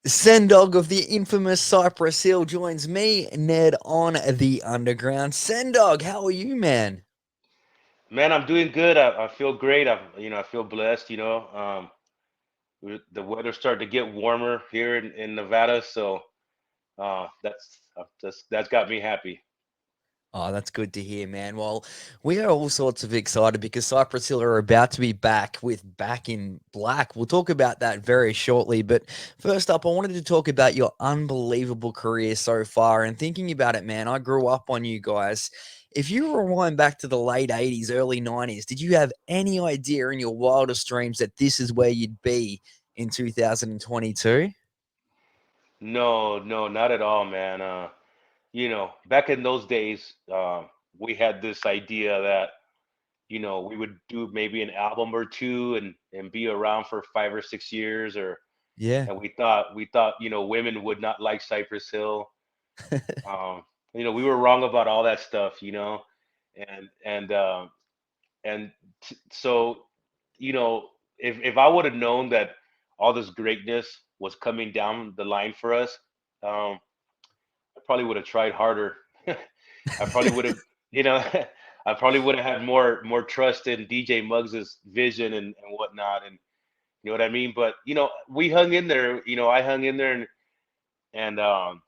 Sen Dog of the infamous Cypress Hill joins me, Ned, on the underground. Sen Dog, how are you, man? Man, I'm doing good. I feel great. I feel blessed. The weather's starting to get warmer here in Nevada, so that's got me happy. Oh, that's good to hear, man. Well, we are all sorts of excited because Cypress Hill are about to be back with Back in Black. We'll talk about that very shortly. But first up, I wanted to talk about your unbelievable career so far. And thinking about it, man, I grew up on you guys. If you rewind back to the late 80s, early 90s, did you have any idea in your wildest dreams that this is where you'd be in 2022? No, no, not at all, man. Back in those days, we had this idea that we would do maybe an album or two and be around for 5 or 6 years, or Yeah. and we thought women would not like Cypress Hill. Um, we were wrong about all that stuff, and and um, so if I would have known that all this greatness was coming down the line for us, um, I probably would have tried harder. I probably would have, you know, I probably would have had more trust in DJ Muggs's vision and whatnot, and you know what I mean. But we hung in there. I hung in there, and a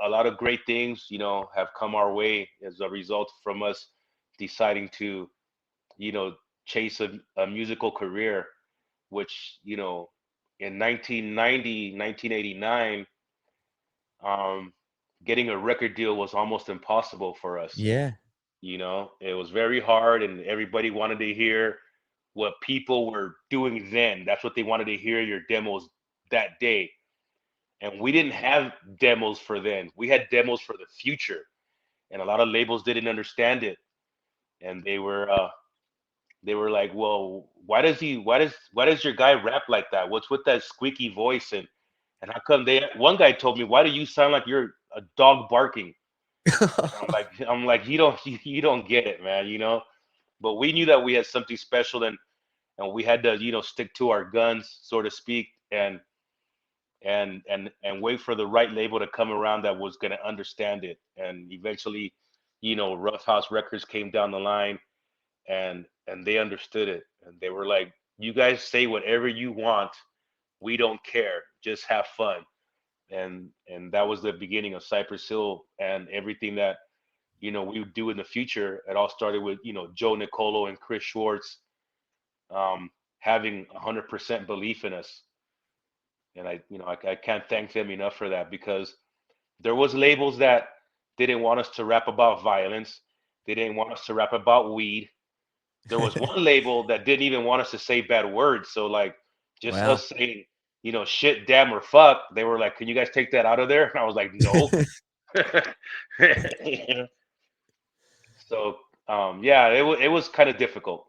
lot of great things, have come our way as a result from us deciding to, you know, chase a musical career, which, in 1990, 1989, getting a record deal was almost impossible for us. Yeah. It was very hard, and everybody wanted to hear what people were doing then. That's what they wanted to hear, your demos that day. And we didn't have demos for then. We had demos for the future. And a lot of labels didn't understand it. And they were like, "Well, why does your guy rap like that? What's with that squeaky voice, and how come they?" One guy told me, "Why do you sound like you're a dog barking?" And I'm like, you don't get it, man. But we knew that we had something special, and we had to, stick to our guns, so to speak, and wait for the right label to come around that was going to understand it. And eventually, Rough House Records came down the line, and they understood it, and they were like, "You guys say whatever you want, we don't care, just have fun." And that was the beginning of Cypress Hill, and everything that we would do in the future. It all started with Joe Nicolo and Chris Schwartz, having 100% belief in us. And I can't thank them enough for that, because there was labels that didn't want us to rap about violence. They didn't want us to rap about weed. There was one label that didn't even want us to say bad words. So, like, just Wow. us saying, shit, damn, or fuck, they were like, "Can you guys take that out of there?" And I was like, "No." You know? So, yeah, it was kind of difficult.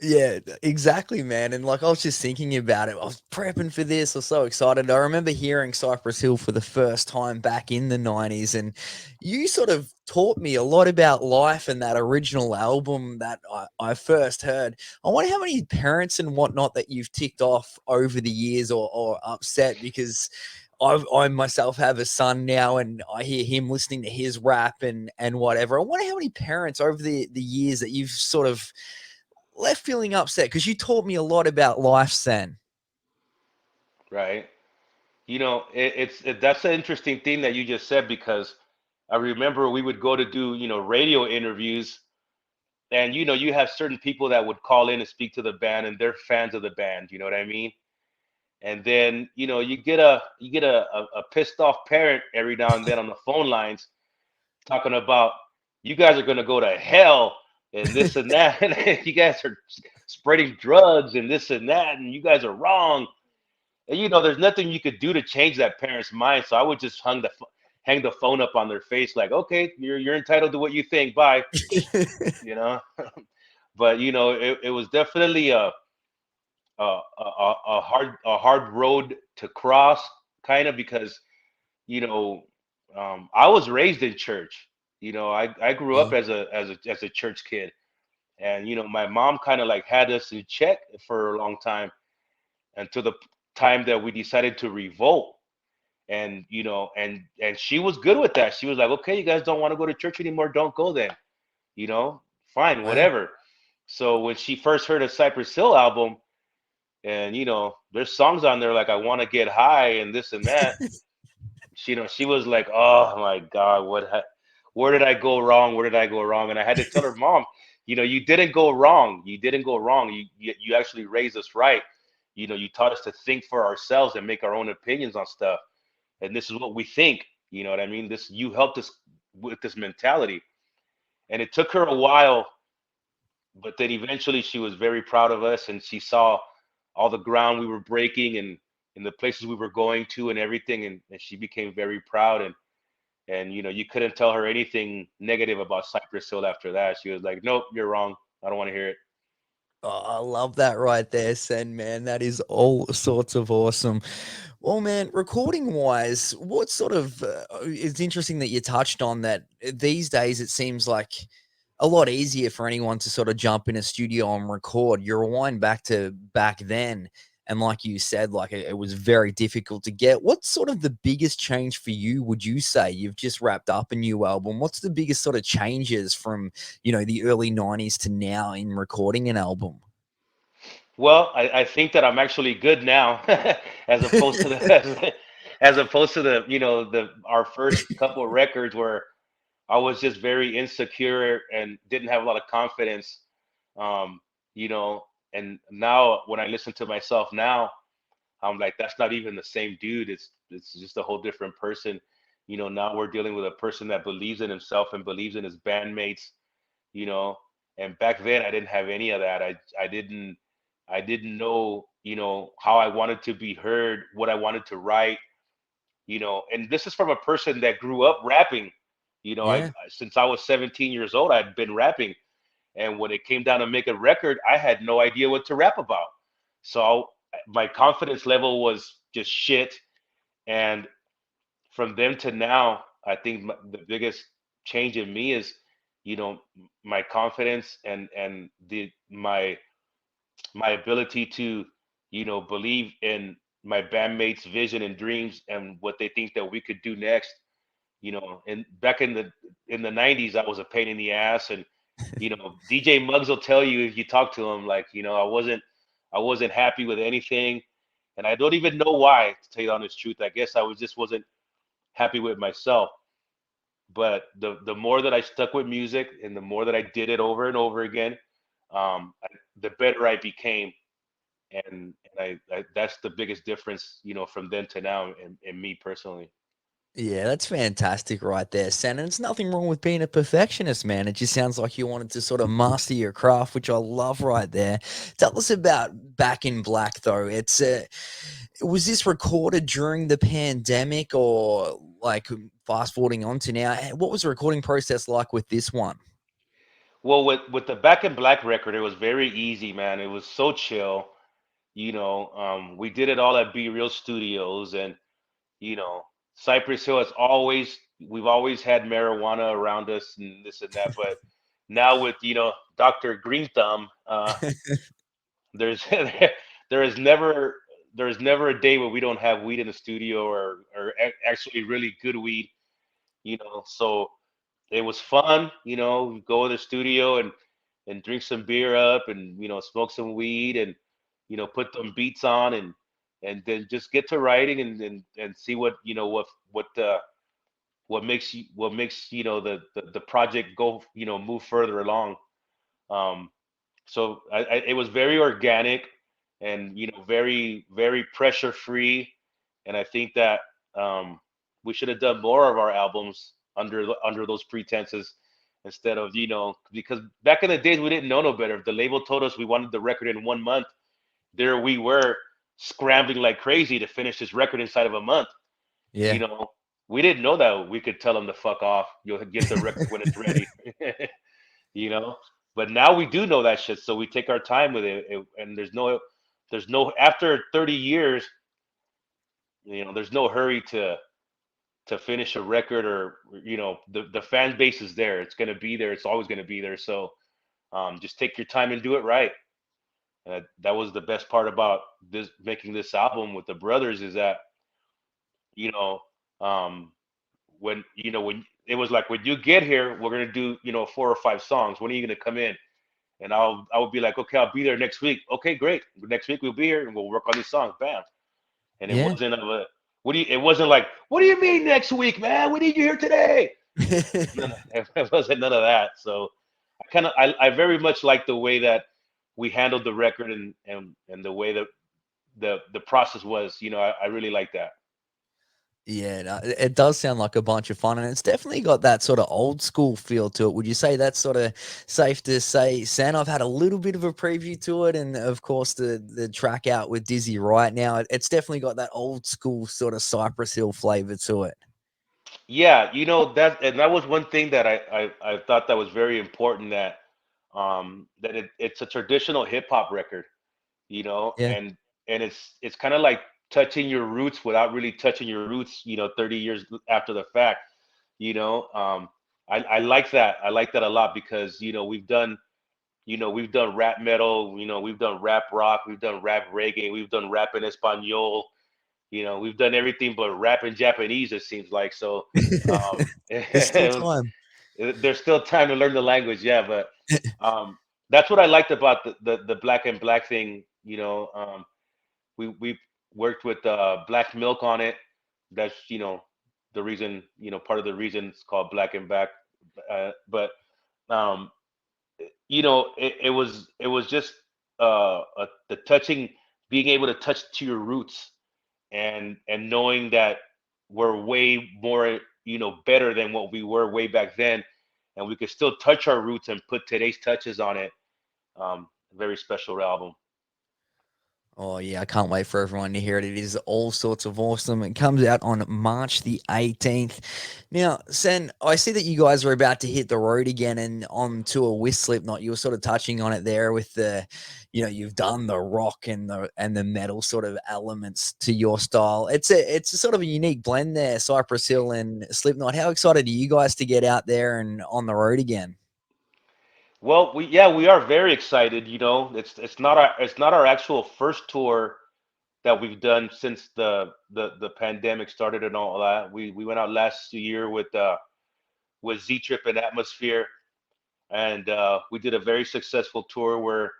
Yeah, exactly, man. And like I was just thinking about it. I was prepping for this. I was so excited. I remember hearing Cypress Hill for the first time back in the 90s, and you sort of taught me a lot about life and that original album that I first heard. I wonder how many parents and whatnot that you've ticked off over the years or upset because I myself have a son now, and I hear him listening to his rap and whatever. I wonder how many parents over the years that you've sort of left feeling upset because you taught me a lot about life, Sen. Right? That's an interesting thing that you just said, because I remember we would go to do radio interviews, and you have certain people that would call in and speak to the band, and they're fans of the band. You know what I mean? And then you get a pissed off parent every now and then on the phone lines, talking about, "You guys are gonna go to hell," and this and that, and "You guys are spreading drugs and this and that, and you guys are wrong." And there's nothing you could do to change that parent's mind. So I would just hang the phone up on their face, like, "Okay, you're entitled to what you think. Bye." You know. But it was definitely a hard road to cross, kind of, because you know I was raised in church. I grew up Yeah. as a church kid, and my mom kind of like had us in check for a long time, and time that we decided to revolt. And and she was good with that. She was like, okay, you guys don't want to go to church anymore, don't go then. you know Fine, Wow. whatever. So when she first heard a Cypress Hill album, and there's songs on there like I Want to Get High and this and that, she was like, oh my God, where did I go wrong? Where did I go wrong? And I had to tell her, Mom, you didn't go wrong. You didn't go wrong. You actually raised us right. You taught us to think for ourselves and make our own opinions on stuff. And this is what we think. You know what I mean? You helped us with this mentality. And it took her a while, but then eventually she was very proud of us, and she saw all the ground we were breaking, and the places we were going to and everything, and she became very proud. And you couldn't tell her anything negative about Cypress Hill after that. She was like, nope, you're wrong, I don't want to hear it. Oh, I love that right there, Sen, man. That is all sorts of awesome. Well, man, recording wise, what sort of it's interesting that you touched on that these days it seems like a lot easier for anyone to sort of jump in a studio and record. You rewind back to back then, and like you said, like it was very difficult to get. What's sort of the biggest change for you, would you say? You've just wrapped up a new album. What's the biggest sort of changes from, the early 90s to now in recording an album? Well, I think that I'm actually good now, as opposed to the as opposed to the our first couple of records where I was just very insecure and didn't have a lot of confidence. Um, you know, and now when I listen to myself now, I'm like, that's not even the same dude. It's just a whole different person. Now we're dealing with a person that believes in himself and believes in his bandmates. You know, and back then I didn't have any of that. I didn't know how I wanted to be heard, what I wanted to write. And this is from a person that grew up rapping. Yeah. Since I was 17 years old, I'd been rapping, and when it came down to make a record, I had no idea what to rap about. So my confidence level was just shit. And from then to now, I think the biggest change in me is, my confidence and my ability to, believe in my bandmates' vision and dreams and what they think that we could do next. And back in the 90s, I was a pain in the ass. And DJ Muggs will tell you, if you talk to him, like, I wasn't happy with anything, and I don't even know why, to tell you the honest truth. I guess I was just wasn't happy with myself. But the more that I stuck with music and the more that I did it over and over again, the better I became. And that's the biggest difference, from then to now, in me personally. Yeah, that's fantastic right there, Sen. And it's nothing wrong with being a perfectionist, man. It just sounds like you wanted to sort of master your craft, which I love right there. Tell us about Back in Black, though. Was this recorded during the pandemic or like fast forwarding on to now? What was the recording process like with this one? Well, with the Back in Black record, it was very easy, man. It was so chill. We did it all at Be Real Studios, and you know, Cypress Hill has always we've always had marijuana around us and this and that. But now with Dr. Green Thumb, there's there is never a day where we don't have weed in the studio, or actually really good weed. So it was fun. Go to the studio and drink some beer up, and smoke some weed, and put them beats on, and then just get to writing, and see what makes the project go, move further along. um it was very organic, and very, very pressure free. And I think that um we should have done more of our albums under those pretenses, instead of, because back in the days we didn't know no better. If the label told us we wanted the record in 1 month, there we were scrambling like crazy to finish this record inside of a month. you Yeah. know we didn't know that we could tell them to fuck off, you'll get the record when it's ready. you know but now we do know that shit, so we take our time with it. And there's no after 30 years, there's no hurry to finish a record. Or the fan base is there, it's going to be there, it's always going to be there. So just take your time and do it right. That was the best part about this making this album with the brothers is that you know um, when when it was like when you get here, we're gonna do 4 or 5 songs. When are you gonna come in? And I would be like, okay, I'll be there next week. Okay, great. Next week we'll be here and we'll work on these songs. Bam. And it Yeah. wasn't of a what do you? It wasn't like what do you mean next week, man? We need you here today. It wasn't none of that. So I very much like the way that we handled the record and the way that the process was. I really like that. Yeah, no, it does sound like a bunch of fun, and it's definitely got that sort of old school feel to it. Would you say that's sort of safe to say, Sam? I've had a little bit of a preview to it, and of course the track out with Dizzy right now. It's definitely got that old school sort of Cypress Hill flavor to it. Yeah, that was one thing that I thought that was very important that it's a traditional hip hop record, Yeah. and it's kind of like touching your roots without really touching your roots, 30 years after the fact, you know. I like that. I like that a lot because we've done rap metal, we've done rap rock, we've done rap reggae, we've done rap in Espanol, we've done everything but rap in Japanese, it seems like. So There's still time. there's still time to learn the language, yeah. But that's what I liked about the Black and Black thing. We worked with Black Milk on it. That's the reason, part of the reason it's called Black and Black. But um, it was just the touching, being able to touch to your roots and knowing that we're way more better than what we were way back then, and we could still touch our roots and put today's touches on it. Very special album. Oh yeah, I can't wait for everyone to hear it. It is all sorts of awesome. It comes out on March the 18th. Now, Sen, I see that you guys are about to hit the road again and on tour with Slipknot. You were sort of touching on it there with you've done the rock and the metal sort of elements to your style. It's a sort of a unique blend there, Cypress Hill and Slipknot. How excited are you guys to get out there and on the road again? Well, we are very excited. It's not our actual first tour that we've done since the pandemic started and all that. We went out last year with Z Trip and Atmosphere, and we did a very successful tour where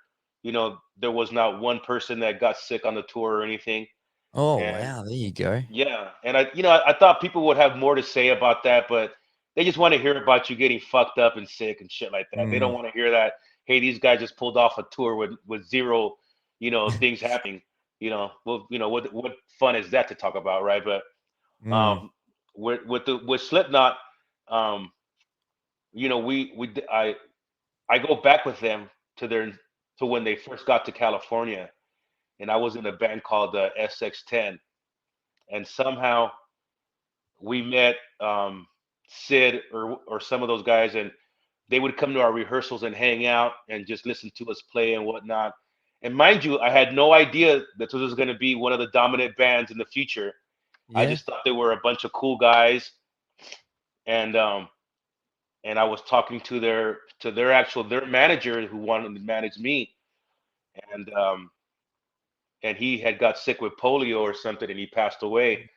there was not one person that got sick on the tour or anything. Oh And wow, there you go. yeah, and I thought people would have more to say about that, but they just want to hear about you getting fucked up and sick and shit like that. They don't Mm. want to hear that, hey, these guys just pulled off a tour with zero, things happening. Well, what fun is that to talk about, right? But Mm. um, with Slipknot, um, I go back with them to their to when they first got to California, and I was in a band called SX10, and somehow we met Sid or some of those guys, and they would come to our rehearsals and hang out and just listen to us play and whatnot. And mind you, I had no idea that this was going to be one of the dominant bands in the future. I Yeah. just thought they were a bunch of cool guys, and I was talking to their manager who wanted to manage me, and he had got sick with polio or something, and he passed away.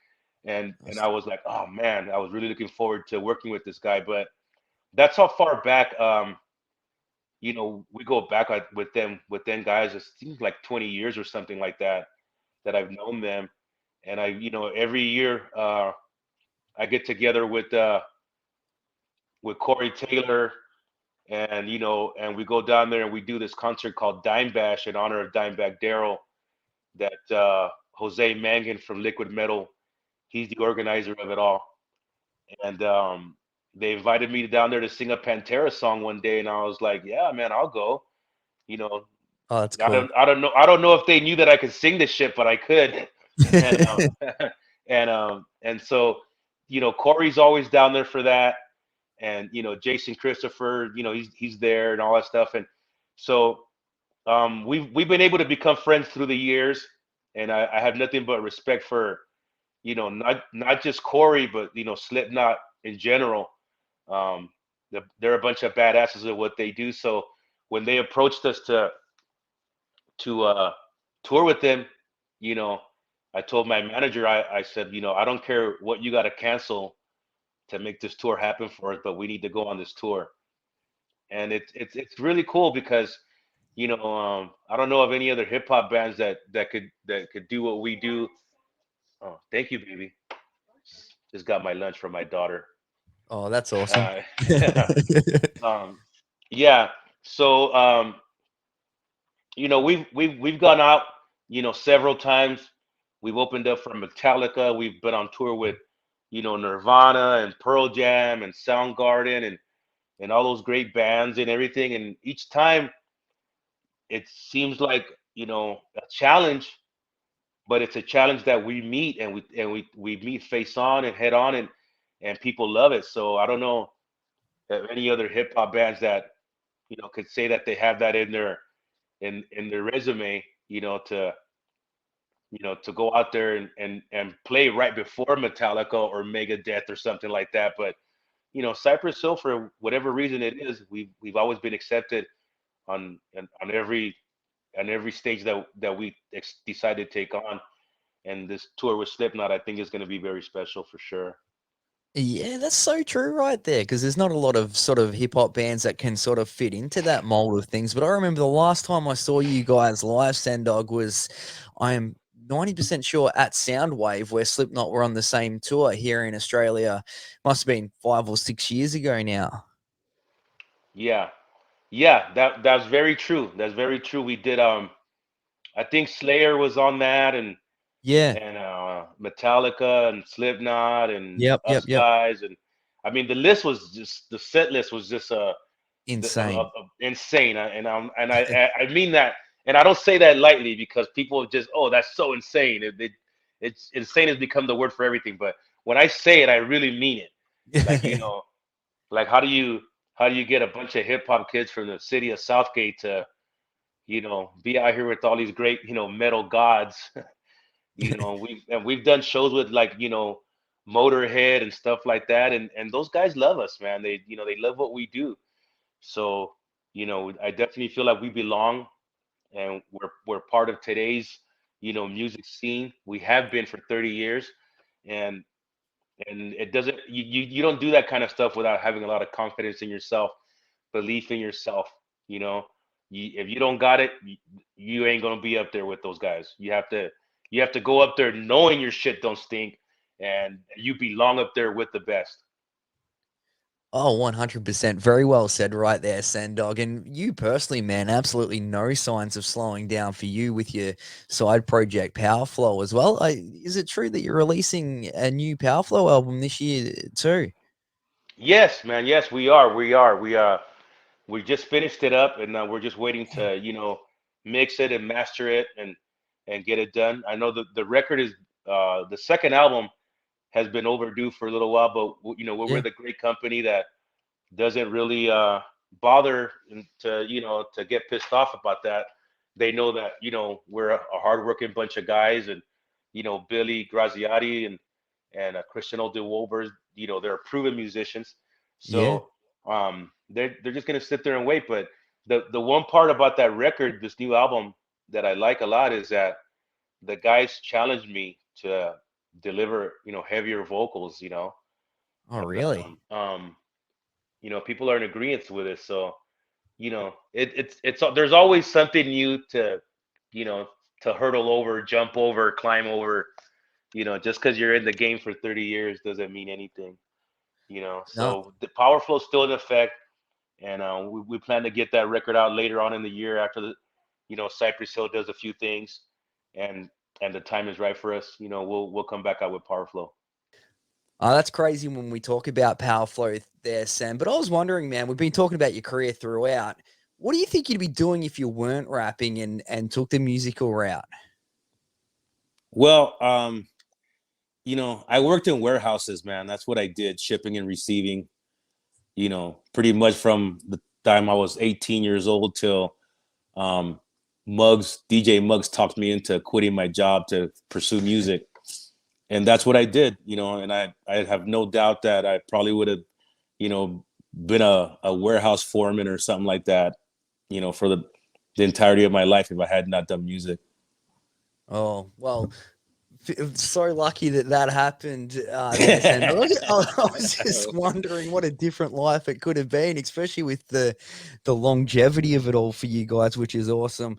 And I was like, oh man, I was really looking forward to working with this guy. But that's how far back we go back with them guys. It seems like 20 years or something like that I've known them. And every year I get together with Corey Taylor, and we go down there and we do this concert called Dime Bash in honor of Dimebag Daryl, that Jose Mangan from Liquid Metal, he's the organizer of it all. And they invited me down there to sing a Pantera song one day, and I was like, yeah, man, I'll go. You know, Oh, that's I cool. don't I don't know if they knew that I could sing this shit, but I could. And and so Corey's always down there for that, and Jason Christopher, he's there and all that stuff. And so we've been able to become friends through the years, and I have nothing but respect for not just Corey, but Slipknot in general. Um, they're a bunch of badasses at what they do. So when they approached us to tour with them, you know, I told my manager, I said, I don't care what you got to cancel to make this tour happen for us, but we need to go on this tour. And it's really cool because, I don't know of any other hip hop bands that could do what we do. Oh, thank you, baby. Just got my lunch from my daughter. Oh, that's awesome. Uh, um, yeah. So, we've gone out, several times. We've opened up for Metallica. We've been on tour with, Nirvana and Pearl Jam and Soundgarden and all those great bands and everything. And each time it seems like, a challenge, but it's a challenge that we meet and we meet face on and head on, and people love it. So I don't know if any other hip hop bands that, could say that they have that in their resume, to go out there and play right before Metallica or Megadeth or something like that. But Cypress Hill, for whatever reason it is, we've always been accepted on every stage that we decide to take on. And this tour with Slipknot, I think, is going to be very special for sure. Yeah, that's so true right there, because there's not a lot of sort of hip hop bands that can sort of fit into that mold of things. But I remember the last time I saw you guys live, Sen Dog, was, I am 90% sure, at Soundwave, where Slipknot were on the same tour here in Australia. Must have been 5 or 6 years ago now. Yeah, yeah, that's very true. That's very true. We did. I think Slayer was on that, and Yeah. and Metallica and Slipknot and Yep. Yep. us Yep. guys, and I mean the set list was just Insane. insane. And I mean that, and I don't say that lightly because people just, oh, that's so insane. It's insane has become the word for everything. But when I say it, I really mean it. Like, like how do you get a bunch of hip hop kids from the city of Southgate to, be out here with all these great, metal gods. We've done shows with, like, Motorhead and stuff like that, and those guys love us, man. They love what we do. So, I definitely feel like we belong, and we're part of today's, music scene. We have been for 30 years, and it doesn't you don't do that kind of stuff without having a lot of confidence in yourself, belief in yourself. You know, if you don't got it, you ain't gonna be up there with those guys. You have to go up there knowing your shit don't stink, and you belong up there with the best. Oh, 100%. Very well said right there, Sandog. And you personally, man, absolutely no signs of slowing down for you with your side project, Powerflo, as well. Is it true that you're releasing a new Powerflo album this year too? Yes, man. Yes, we are. We just finished it up, and we're just waiting to, mix it and master it and get it done. I know the record is the second album has been overdue for a little while, but we're Yeah. with a great company that doesn't really bother to get pissed off about that. They know that we're a hardworking bunch of guys, and Billy Graziati and Christian DeWolvers, they're proven musicians. Yeah. So they're just gonna sit there and wait. But the one part about that record, this new album, that I like a lot is that the guys challenged me to deliver heavier vocals, Oh, and really? people are in agreement with it. So it's there's always something new you know to hurdle over, jump over, climb over. Just because you're in the game for 30 years doesn't mean anything. No. So the power flow is still in effect, and we plan to get that record out later on in the year after Cypress Hill does a few things, and the time is right for us. We'll come back out with power flow. That's crazy when we talk about Powerflo there, Sam. But I was wondering, man, we've been talking about your career throughout. What do you think you'd be doing if you weren't rapping and took the musical route? Well, I worked in warehouses, man. That's what I did, shipping and receiving. Pretty much from the time I was 18 years old till um, DJ Muggs talked me into quitting my job to pursue music, and that's what I did. And I have no doubt that I probably would have, been a warehouse foreman or something like that. For the the entirety of my life if I had not done music. Oh, well, so lucky that that happened there, Sen Dog. I was just wondering what a different life it could have been, especially with the longevity of it all for you guys, which is awesome.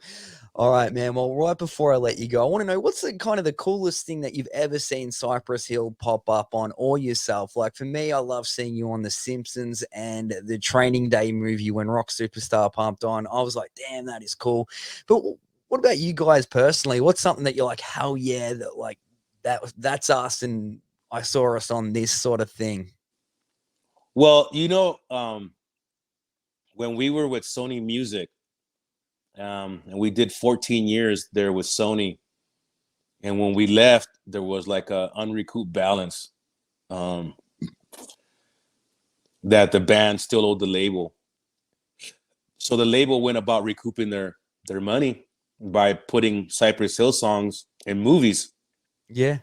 All right, man. Well, right before I let you go, I want to know what's the kind of the coolest thing that you've ever seen Cypress Hill pop up on or yourself. Like for me, I love seeing you on The Simpsons and the Training Day movie when Rock Superstar pumped on. I was like, damn, that is cool. But what about you guys personally? What's something that you're like, hell yeah, that like that's us and I saw us on this sort of thing? Well, when we were with Sony Music, and we did 14 years there with Sony, and when we left, there was like a unrecouped balance um, that the band still owed the label. So the label went about recouping their money by putting Cypress Hill songs in movies. Yeah.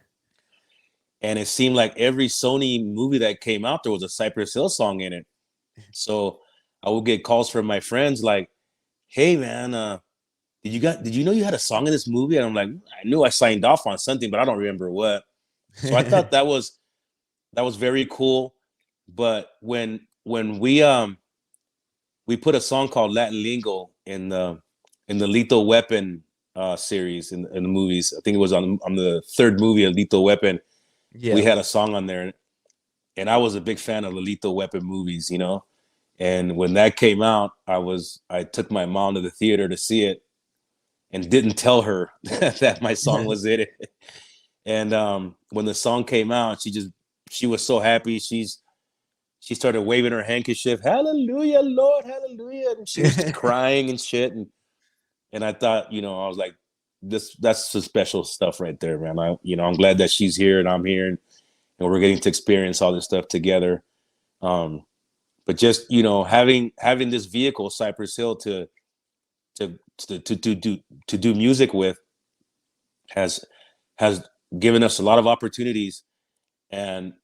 And it seemed like every Sony movie that came out, there was a Cypress Hill song in it. So I would get calls from my friends like, "Hey man, did you know you had a song in this movie?" And I'm like, "I knew I signed off on something, but I don't remember what." So I thought that was very cool. But when we put a song called Latin Lingo in the Lethal Weapon series in the movies. I think it was on the third movie of Lethal Weapon. We Yeah. had a song on there, and I was a big fan of the Lethal Weapon movies, you know. And when that came out, I took my mom to the theater to see it, and didn't tell her that my song was in it. And when the song came out, she was so happy. She started waving her handkerchief, "Hallelujah, Lord, Hallelujah!" And she was just crying and shit. And I thought, I was like, that's some special stuff right there, man. I'm glad that she's here and I'm here, and we're getting to experience all this stuff together. But just having this vehicle, Cypress Hill, to do music with has given us a lot of opportunities, and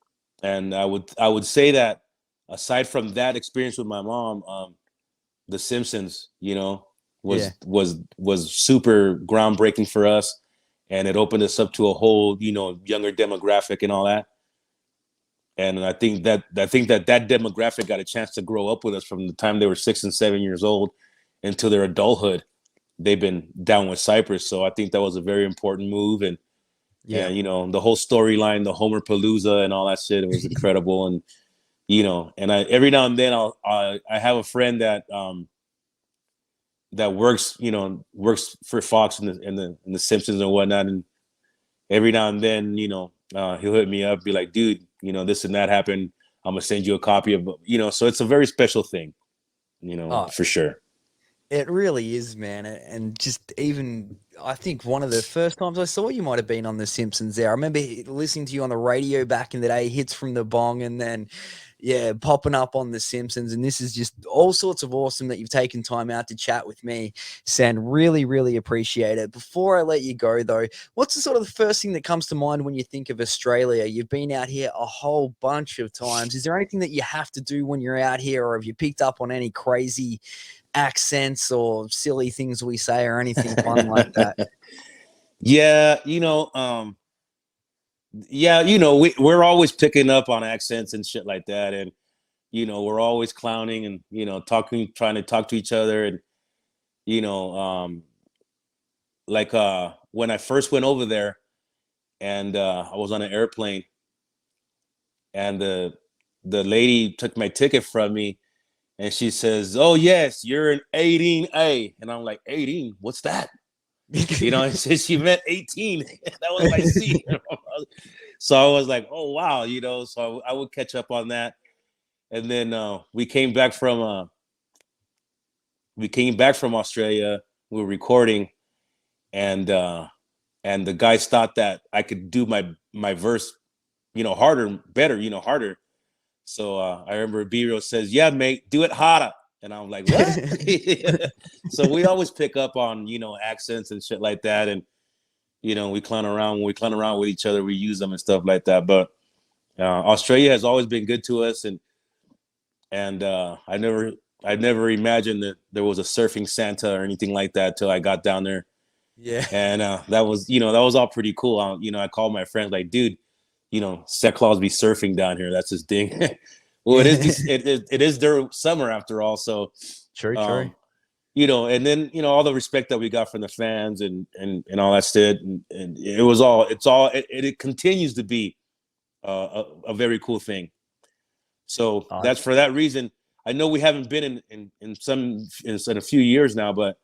I would say that aside from that experience with my mom, The Simpsons, Yeah. was super groundbreaking for us, and it opened us up to a whole younger demographic and all that. And I think that demographic got a chance to grow up with us from the time they were 6 and 7 years old until their adulthood. They've been down with Cypress, so I think that was a very important move. And Yeah. the whole storyline, the Homer Palooza and all that shit, it was incredible. And and I every now and then I have a friend that works for Fox in the Simpsons and whatnot, and every now and then he'll hit me up, be like, "Dude, this and that happened. I'm gonna send you a copy of." So it's a very special thing, Oh, for sure. it really is, man. And just even, I think one of the first times I saw you might have been on The Simpsons there. I remember listening to you on the radio back in the day, hits from the bong, and then, yeah, popping up on The Simpsons. And this is just all sorts of awesome that you've taken time out to chat with me, Sen. Really, really appreciate it. Before I let you go, though, what's the sort of the first thing that comes to mind when you think of Australia? You've been out here a whole bunch of times. Is there anything that you have to do when you're out here, or have you picked up on any crazy accents or silly things we say or anything fun like that? Yeah, we're always picking up on accents and shit like that, and we're always clowning and talking, trying to talk to each other, and you know, like when I first went over there, and I was on an airplane, and the lady took my ticket from me, and she says, "Oh yes, you're an 18A," and I'm like, "18? What's that?" And she meant 18. That was my seat. So I was like, "Oh wow," So I would catch up on that, and then we came back from Australia. We were recording, and the guys thought that I could do my verse, harder, better, harder. So I remember B-Real says, "Yeah, mate, do it harder." And I'm like, "What?" So we always pick up on, accents and shit like that. And, we clown around. When we clown around with each other, we use them and stuff like that. But Australia has always been good to us. And I never imagined that there was a surfing Santa or anything like that till I got down there. Yeah. And that was, that was all pretty cool. I called my friends like, dude, Santa Claus be surfing down here. That's his thing. Well, it is their summer after all. So, True, true. um, and then, all the respect that we got from the fans and all that stuff. And it continues to be a very cool thing. So Oh, that's for that reason. I know we haven't been in a few years now, but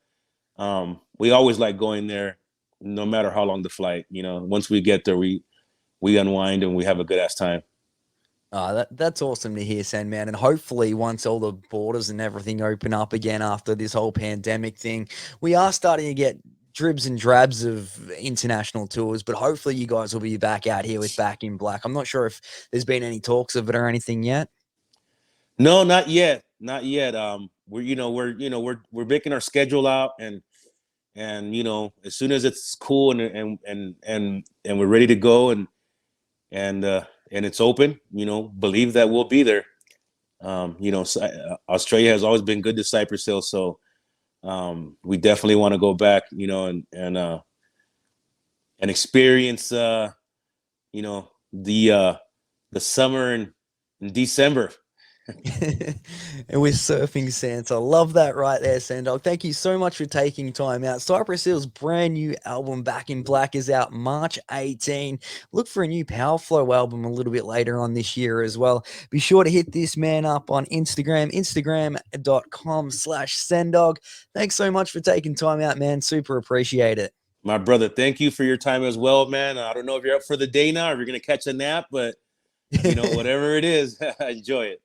we always like going there, no matter how long the flight. Once we get there, we unwind and we have a good ass time. that's awesome to hear, Sandman. And hopefully, once all the borders and everything open up again after this whole pandemic thing, we are starting to get dribs and drabs of international tours. But hopefully, you guys will be back out here with Back in Black. I'm not sure if there's been any talks of it or anything yet. No, not yet, not yet. We're making our schedule out, and as soon as it's cool and we're ready to go and it's open, believe that we'll be there. Australia has always been good to Cypress Hill, so we definitely want to go back, and experience, the summer in December. And we're surfing Santa. Love that right there, Sen Dog. Thank you so much for taking time out. Cypress Hill's brand new album, Back in Black, is out March 18. Look for a new Powerflo album a little bit later on this year as well. Be sure to hit this man up on Instagram, instagram.com/Sendog. Thanks so much for taking time out, man. Super appreciate it. My brother, thank you for your time as well, man. I don't know if you're up for the day now or if you're going to catch a nap, but whatever it is, enjoy it.